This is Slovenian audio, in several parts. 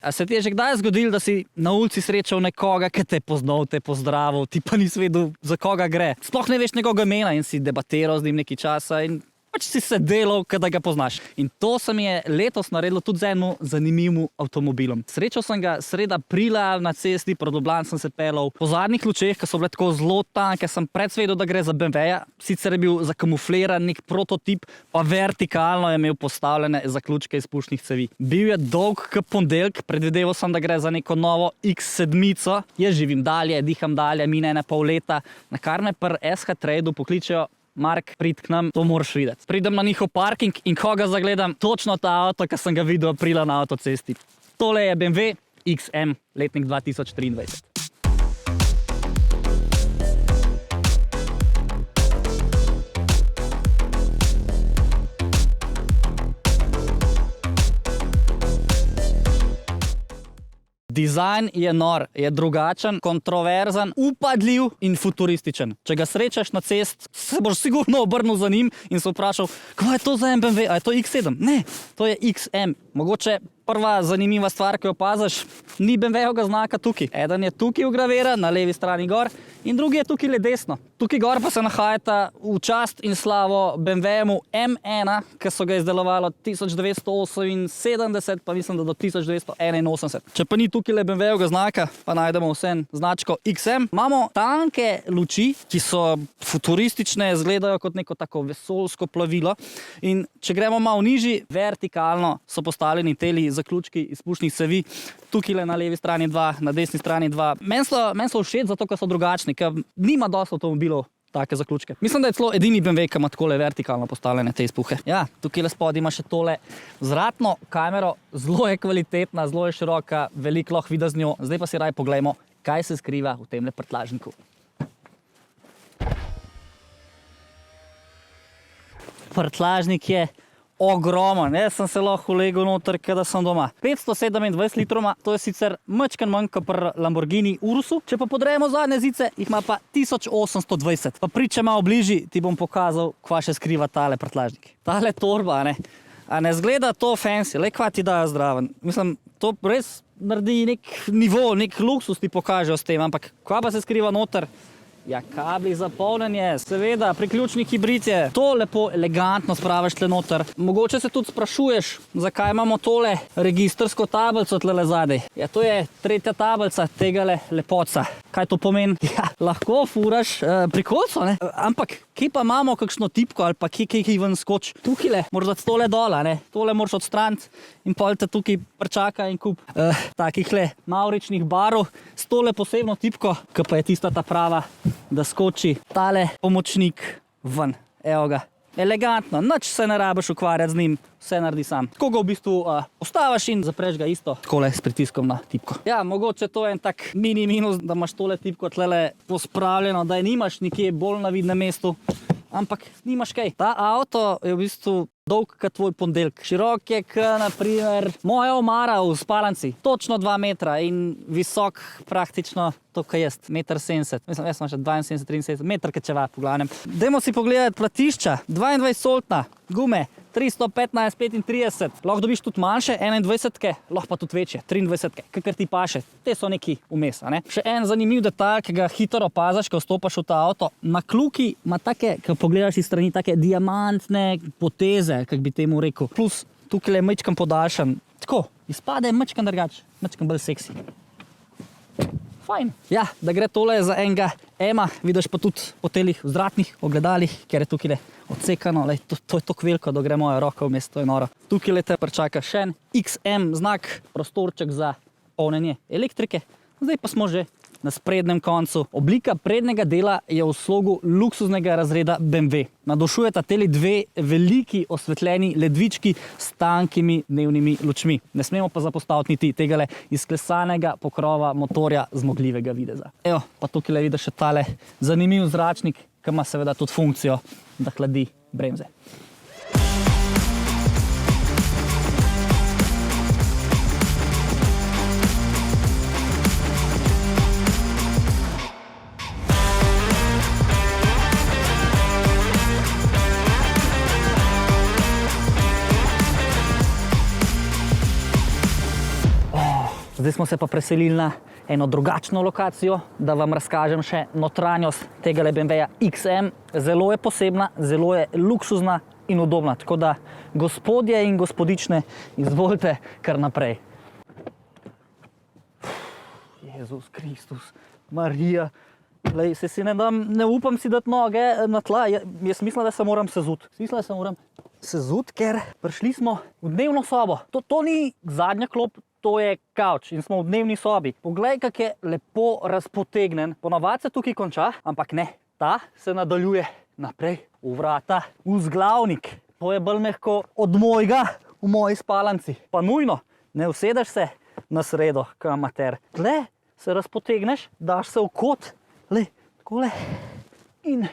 A se ti je že kdaj zgodilo, da si na ulici srečal nekoga, ki te je poznal, te je pozdravil, ti pa nisi vedel, za koga gre. Sploh ne veš njegovega imena in si debatiral z njim nekaj časa in pač si se delal, da ga poznaš. In to se mi je letos naredilo tudi z enim zanimivim avtomobilom. Srečal sem ga sredi aprila na cesti, pred Ljubljano sem se pelal. Po zadnjih lučeh, ki so bile tako zelo tanke, sem predvedel, da gre za BMW-ja. Sicer je bil zakamufliran nek prototip, pa vertikalno je imel postavljene zaključke izpušnih cevi. Bil je dolg kot ponedeljek, predvideval sem, da gre za neko novo X7. Jaz živim dalje, diham dalje, mine 1,5 leta, na kar me pri SH Tradu pokličejo: Mark, prid k nam, to moraš videti. Pridem na njihov parking in ko ga zagledam, točno ta avto, ki sem ga videl aprila na avtocesti. Tole je BMW XM, letnik 2023. Dizajn je nor, je drugačen, kontroverzen, upadljiv in futurističen. Če ga srečaš na cest, se boš sigurno obrnil za njim in se vprašal, kaj je to za BMW, a je to X7? Ne, to je XM. Mogoče prva zanimiva stvar, ki jo opaziš, ni BMW-ovega znaka tukaj. Eden je tukaj vgraviran, na levi strani gor, in drugi je tukaj le desno. Tukaj gor pa se nahajata v čast in slavo BMW-mu M1, ki so ga izdelovali od 1978, pa mislim, da do 1981. Če pa ni tukaj le BMW-ovega znaka, pa najdemo vsem značko XM. Imamo tanke luči, ki so futuristične, izgledajo kot neko tako vesoljsko plavilo. In če gremo malo nižji, vertikalno so postavljeni teli zaključki izpušnih cevi. Tukaj le na levi strani 2, na desni strani 2. Meni so všeč zato, ker so drugačni, ker nima dosti avtomobilov take zaključke. Mislim, da je celo edini BMW, ki ima takole vertikalno postavljene te izpuhe. Ja, tukaj le spodaj ima še tole vzvratno kamero, zelo je kvalitetna, zelo je široka, veliko lahko vidi z njo. Zdaj pa si raj poglejmo, kaj se skriva v temle prtljažniku. Prtljažnik je ogromen, jaz sem se lahko ulegel noter, da sem doma. 527 litrov, to je sicer majčkeno manj kot pri Lamborghini Urusu. Če pa podrejemo zadnje zice, jih ima pa 1820. Pa priče malo bližji, ti bom pokazal, kva še skriva tale prtljažnik. Tale torba, a ne zgleda to fancy, le kva ti dajo zdraven. Mislim, to res naredi nek nivo, nek luksus ti pokažejo s tem, ampak kva pa se skriva noter? Ja, kabli za polnjenje, seveda, priključni hibrid je. To lepo elegantno spraviš tle noter. Mogoče se tudi sprašuješ, zakaj imamo tole registrsko tablico tlele zadaj. Ja, to je tretja tablica tegale lepotca. Kaj to pomeni? Ja, lahko furaš pri kolcu, ne? Ampak, kje pa imamo kakšno tipko ali pa kje ven skoč? Tukaj le, moraš dati tole dola, ne? Tole moraš odstraniti in pol te tukaj pričaka in kup takih le mavričnih barov s tole posebno tipko, ki pa je tista ta prava, da skoči tale pomočnik ven. Evo ga. Elegantno, nič se ne rabiš ukvarjati z njim, vse naredi sam. Tako ga v bistvu ostavaš in zapreš ga isto, takole s pritiskom na tipko. Ja, mogoče to je en tak mini minus, da imaš tole tipko tlele pospravljeno, da je nimaš nekje bolj na vidnem mestu, ampak nimaš kaj. Ta avto je v bistvu dolg kot tvoj ponedeljek. Širok je na primer moja omara v spalnici. Točno 2 metra in visok praktično to, kaj jaz, 1,70 m. Mislim, jaz sem še 72, 73 meter, kaj čeva, po glavnem. Dajmo si pogledati platišča. 22-soltna gume, 315-35. Lahko dobiš tudi manjše, 21-ke, lahko pa tudi večje, 23-ke, kakor ti paše. Te so neki vmes, ne? Še en zanimiv detalj, ki ga hitro opaziš, ko vstopaš v ta avto. Na kluki ima take, ko pogledaš iz strani, take diamantne poteze, kak bi temu rekel. Plus tukaj je majčkan podaljšan. Tako, izpade majčkan drugače, majčkan bolj seksi. Fajn. Ja, da gre tole za enega M-a, vidiš pa tudi po telih vzvratnih ogledalih, ker je tukaj odsekano, to je tako veliko, da gre moja roka vmes, to je noro. Tukaj te pričaka še en XM znak, prostorček za polnjenje elektrike. Zdaj pa smo že na sprednjem koncu. Oblika prednjega dela je v slogu luksuznega razreda BMW. Navdušujeta teli dve veliki osvetljeni ledvički s tankimi dnevnimi lučmi. Ne smemo pa zapostaviti niti tegale izklesanega pokrova motorja zmogljivega videza. Evo, pa tukaj le vidiš še tale zanimiv zračnik, ki ima seveda tudi funkcijo, da hladi bremze. Zdaj smo se pa preselili na eno drugačno lokacijo, da vam razkažem še notranjost tega BMW-ja XM. Zelo je posebna, zelo je luksuzna in udobna. Tako da, gospodje in gospodične, izvolite kar naprej. Jezus Kristus, Marija. Lej, ne upam si dati noge na tla. Jaz mislim, da se moram sezuti, ker prišli smo v dnevno sobo. To ni zadnja klop, to je kavč in smo v dnevni sobi. Poglej, kak je lepo razpotegnen. Ponavadi se tukaj konča, ampak ne. Ta se nadaljuje naprej v vrata, v vzglavnik. To je bolj mehko od mojega v moji spalanci. Pa nujno, ne usedeš se na sredo, kot amater. Tle se razpotegneš, daš se v kot, le, takole, in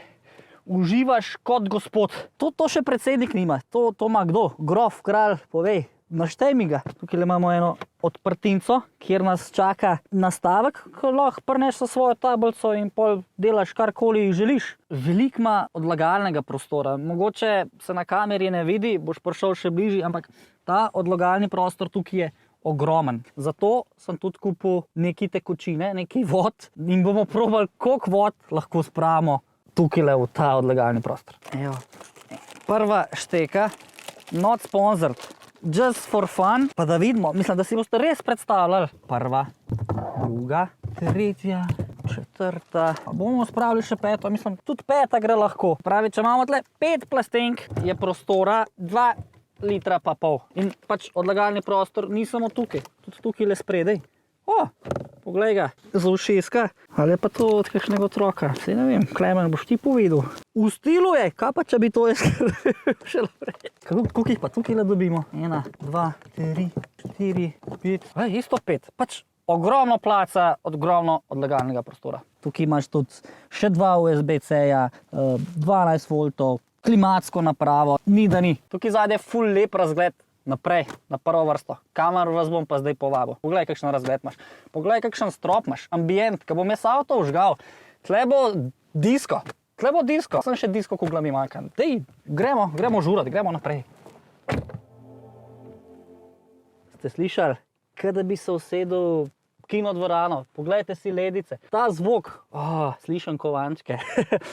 uživaš kot gospod. To še predsednik nima, to ima kdo? Grof, kralj, povej, naštej mi ga. Tukaj imamo eno odprtinco, kjer nas čaka nastavek, ko lahko prneš sa svojo tablico in pol delaš karkoli želiš. Veliko ima odlagalnega prostora, mogoče se na kameri ne vidi, boš prišel še bližje, ampak ta odlagalni prostor tukaj je ogromen. Zato sem tudi kupil nekaj tekočine, nekaj vod in bomo probali, koliko vod lahko spravimo tukaj v ta odlagalni prostor. Evo. Prva šteka, not sponsored, just for fun, pa da vidimo, mislim, da si boste res predstavljali. Prva, druga, tretja, četrta, bomo spravili še peto, mislim, tudi peta gre lahko. Pravi, če imamo tle 5 plastenk, je prostora 2 litra pa pol. In pač odlagalni prostor ni samo tukaj, tudi tukaj le spredaj. O, poglej ga, za ušeska. Ali je pa to od kakšnega otroka? Saj ne vem, Klemen, boš ti povedal. V stilu je, kaj pa če bi to še naprej. Koliko jih pa tukaj le dobimo? 1, 2, 3, 4, 5. Isto 5. Pač ogromno placa, ogromno odlagalnega prostora. Tukaj imaš tudi še 2 USB-C-ja, 12 voltov, klimatsko napravo, ni da ni. Tukaj zadaj je ful lep razgled naprej, na prvo vrsto. Kamor vas bom pa zdaj povabil. Poglej, kakšen razgled imaš. Poglej, kakšen strop imaš, ambient, ko bom jaz avto vžgal. Tle bo disko. Sem še disko kugla mi manjka. Dej, gremo žurat, gremo naprej. Ste slišali? Kaj da bi se usedel kinodvorano, poglejte si ledice. Ta zvok, slišam kovančke.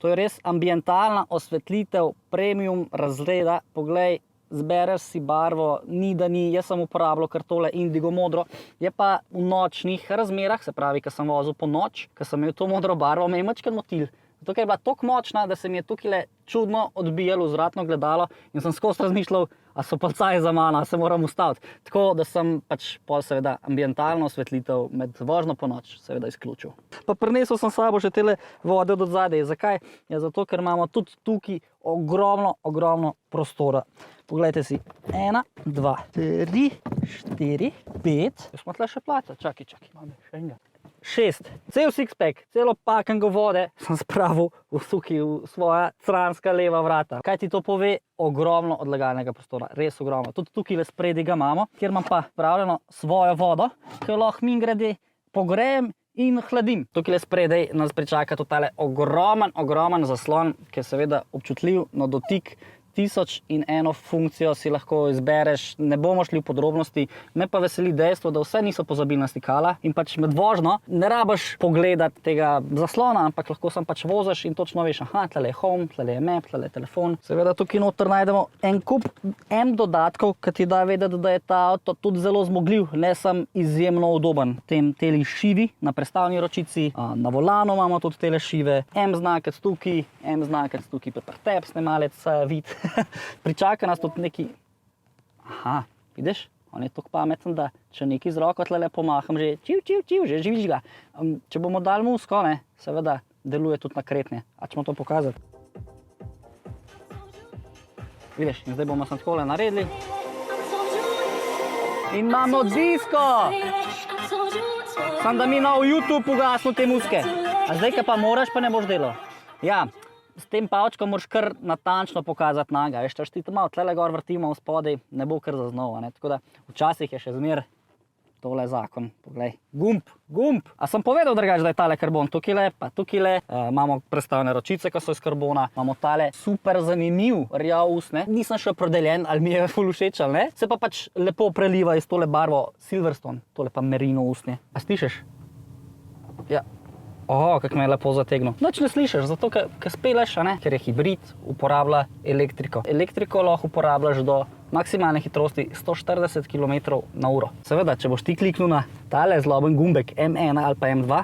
To je res ambientalna osvetlitev premium razreda. Poglej, zbereš si barvo, ni da ni, jaz sem uporabljal kar tole indigo modro. Je pa v nočnih razmerah, se pravi, ko sem vozil po noč, ko sem imel to modro barvo, me je mačken motil. Zato je bila toliko močna, da se mi je tukaj čudno odbijalo vzvratno gledalo in sem skozi razmišljal, a so palcaji za mano, a se moram ustaviti. Tako da sem pač pol seveda ambientalno osvetlitev med vožnjo po noč seveda izključil. Pa prinesel sem s sabo še tele vode od zadaj. Zakaj? Ja, zato, ker imamo tudi tukaj ogromno prostora. Poglejte si, 1, 2, 3, 4, 5. Smo tle še placa, čakaj, imamo še enega. 6. Cel six-pack, celo pakengo vode sem spravil v svoja stranska leva vrata. Kaj ti to pove? Ogromno odlagalnega prostora, res ogromno. Tudi tukaj le spredi ga imamo, kjer imam pa spravljeno svojo vodo, ki jo lahko mingrede pogrejem in hladim. Tukaj le spredaj nas pričaka tudi tale ogromen zaslon, ki je seveda občutljiv na dotik. 1001 funkcijo si lahko izbereš, ne bomo šli v podrobnosti, me pa veseli dejstvo, da vse niso pozabili na stikala in pač med vožnjo ne rabiš pogledati tega zaslona, ampak lahko sem pač voziš in točno veš, tle je home, tle je map, tle je telefon. Seveda tukaj noter najdemo en kup dodatkov, ki ti da vedeti, da je ta avto tudi zelo zmogljiv, ne sem izjemno udoben. Teli šivi na prestavni ročici, na volanu imamo tudi tele šive, M-znakec tukaj, M-znakec tukaj, pretep, snemalec, vid. Pričaka nas tudi neki... vidiš? On je tako pameten, da če neki z roko tle pomaham, že že živiš ga. Če bomo dali musko, seveda deluje tudi na kretnje. A ćemo to pokazati? Vidiš, in zdaj bomo sem takole naredili. In imamo disko! Sam da mi na YouTube ugasnu te muske. A zdaj, ka pa moraš, pa ne boš delo. Ja. S tem pavčkom moraš kar natančno pokazati naga. Veš, ti malo tlele gor vrtimo v spodaj, ne bo kar zaznal. Tako da včasih je še zmer tole je zakon, poglej, gumb. A sem povedal drugače, da je tale karbon, tukaj le, imamo prestavne ročice, ki so iz karbona, imamo tale super zanimiv rjav usne, nisem še opredeljen, ali mi je ful všeč ali ne, se pa pač lepo preliva iz tole barvo Silverstone, tole pa merino usnje. A slišiš? Ja. Kako me je lepo zategnil. Nič ne slišiš, zato ker speleš, ker je hibrid, uporablja elektriko. Elektriko lahko uporabljaš do maksimalne hitrosti 140 km/h. Seveda, če boš ti kliknil na tale zloben gumbek M1 ali pa M2,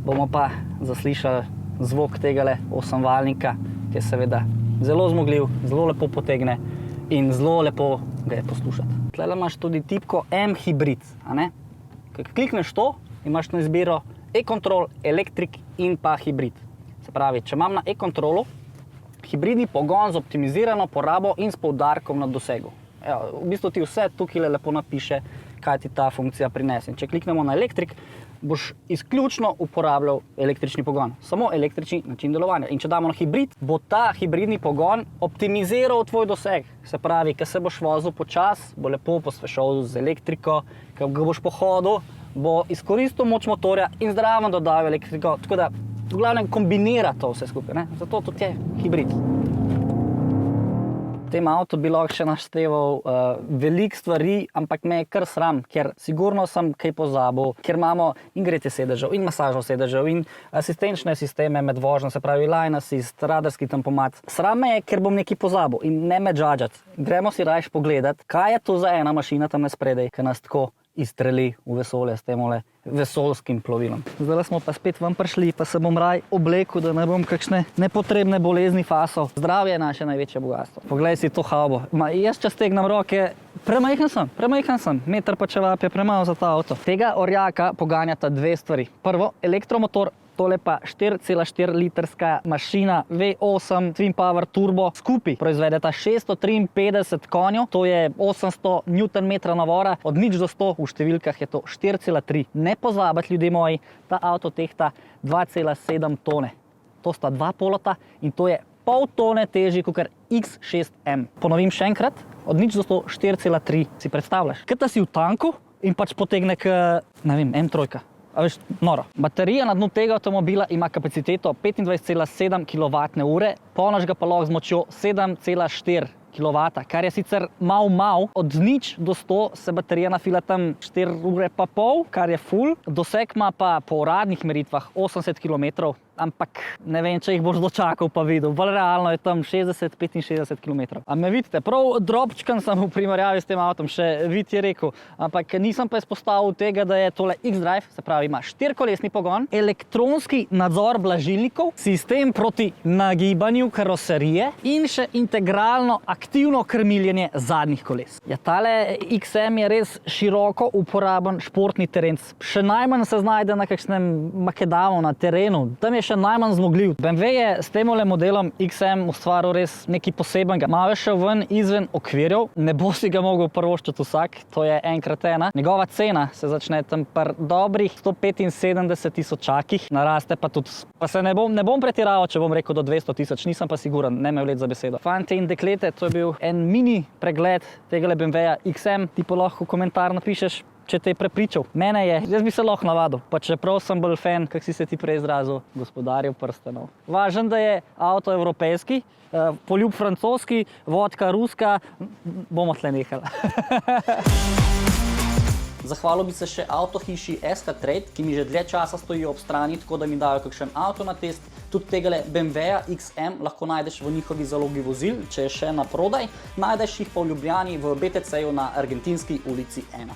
bomo pa zaslišali zvok tegale osemvaljnika, ki je seveda zelo zmogljiv, zelo lepo potegne in zelo lepo ga je poslušati. Tlele imaš tudi tipko M-hibrid, Ko klikneš to, imaš na izbiro e-control, elektrik in pa hibrid. Se pravi, če imam na e-controlu hibridni pogon z optimizirano porabo in s poudarkom na dosegu. Evo, v bistvu ti vse tukaj lepo napiše, kaj ti ta funkcija prinese. In če kliknemo na elektrik, boš izključno uporabljal električni pogon. Samo električni način delovanja. In če damo na hibrid, bo ta hibridni pogon optimiziral tvoj doseg. Se pravi, ko se boš vozil počas, bo lepo pospešal z elektriko, ko ga boš pohodil, bo izkoristil moč motorja in zraven dodal elektriko, tako da v glavnem kombinira to vse skupaj, zato tudi je hibrid. V tem avtu bi lahko še našteval veliko stvari, ampak me je kar sram, ker sigurno sem kaj pozabil, ker imamo in gretje sedežev, in masažo sedežev, in asistenčne sisteme med vožnjo, se pravi line assist, radarski tempomat. Sram me je, ker bom nekaj pozabil in ne me džadžati. Gremo si rajš pogledat, kaj je to za ena mašina tam spredaj, ki nas tako izstreli v vesolje s temole vesoljskim plovilom. Zdaj smo pa spet ven prišli, pa se bom raj oblekel, da ne bom kakšne nepotrebne bolezni fasal. Zdravje je naše največje bogatstvo. Poglej si to havbo. Jaz če stegnem roke, premajhen sem. Meter pa čevap je premalo za ta avto. Tega orjaka poganjata dve stvari. Prvo, elektromotor, tole pa 4,4 litrska mašina V8 Twin Power Turbo. Skupaj proizvedeta 653 konjev, to je 800 Nm navora, od 0 do 100 v številkah je to 4,3. Ne pozabiti, ljudje moji, ta avto tehta 2,7 tone. To sta dva polota in to je pol tone težji kot X6M. Ponovim še enkrat, od 0 do 100 4,3. Si predstavljaš? Kaj ta si v tanku in pač potegne M3. A veš, noro. Baterija na dnu tega avtomobila ima kapaciteto 25,7 kWh, polniš ga pa lahko z močjo 7,4 kW, kar je sicer mal. Od 0 do 100 se baterija nafila tam 4,5 ure, kar je full. Doseg ima pa po uradnih meritvah 80 km, ampak ne vem, če jih boš dočakal pa videl. Bolj realno je tam 60-65 km. A me vidite, prav drobčkan sem v primerjavi s tem avtom, še vid je rekel, ampak nisem pa izpostavil tega, da je tole X-Drive, se pravi ima 4-kolesni pogon, elektronski nadzor blažilnikov, sistem proti nagibanju karoserije in še integralno aktivno krmiljenje zadnjih koles. Ja, tale XM je res široko uporaben športni terenc. Še najmanj se znajde na kakšnem makedamu, na terenu. Tam je še najmanj zmogljiv. BMW je s temole modelom XM ustvaril res nekaj posebenega. Malo je šel ven izven okvirjev, ne bo si ga mogel prvoščiti vsak, to je enkrat ena. Njegova cena se začne tam pri dobrih 175 tisočakih, naraste pa tudi. Pa se ne bom pretiraval, če bom rekel do 200 tisoč, nisem pa siguren, ne me vlet za besedo. Fante in deklete, to je bil en mini pregled tegale BMW-ja XM, ti pa lahko komentar napišeš, če te je prepričal. Mene je, jaz bi se lahko navadil, pa čeprav sem bolj fan, kak si se ti prej izrazil, gospodarjev prstanov. Važen, da je avto evropejski, poljub francoski, vodka ruska, bomo tle nehali. Zahvalil bi se še avtohiši SK Trade, ki mi že dlje časa stojijo ob strani, tako da mi dajo kakšen avto na test. Tudi tegale BMW-ja XM lahko najdeš v njihovi zalogi vozil, če je še na prodaj. Najdeš jih pa v Ljubljani v BTC-ju na Argentinski ulici 1.